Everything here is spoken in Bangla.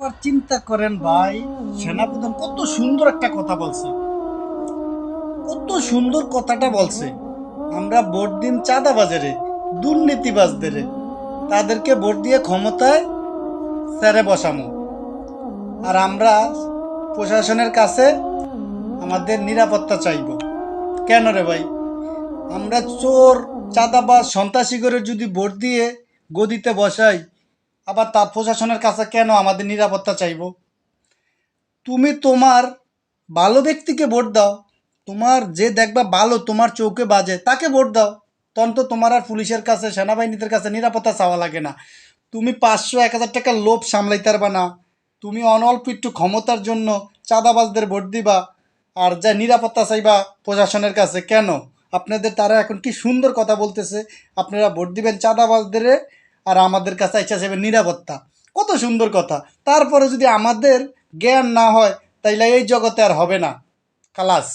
আবার চিন্তা করেন ভাই, সেনাপ্রধান কত সুন্দর একটা কথা বলছে। কত সুন্দর কথাটা বলছে। আমরা ভোট দিন চাঁদাবাজারে, দুর্নীতিবাজদের, তাদেরকে ভোট দিয়ে ক্ষমতায় স্যারে বসামো। আর আমরা প্রশাসনের কাছে আমাদের নিরাপত্তা চাইব। কেন রে ভাই? আমরা চোর, চাঁদাবাজ, সন্ত্রাসী করে যদি ভোট দিয়ে গদিতে বসাই, আবার তা প্রশাসনের কাছে কেন আমাদের নিরাপত্তা চাইব? তুমি তোমার ভালো ব্যক্তিকে ভোট দাও। তোমার যে দেখবা ভালো, তোমার চৌকে বাজে, তাকে ভোট দাও। তখন তো তোমার আর পুলিশের কাছে, সেনাবাহিনীদের কাছে নিরাপত্তা চাওয়া লাগে না। তুমি 500-1000 টাকার লোভ সামলাইতে পারবা না। তুমি অনল্প একটু ক্ষমতার জন্য চাঁদাবাজদের ভোট দিবা, আর যা নিরাপত্তা চাইবা প্রশাসনের কাছে কেন? আপনাদের তারা এখন কি সুন্দর কথা বলতেছে, আপনারা ভোট দিবেন চাঁদাবাজদের, আর আমাদের কাছে ইচ্ছা চাইবেন নিরাপত্তা। কত সুন্দর কথা। তারপরে যদি আমাদের জ্ঞান না হয়, তাইলে এই জগতে আর হবে না। খালাস।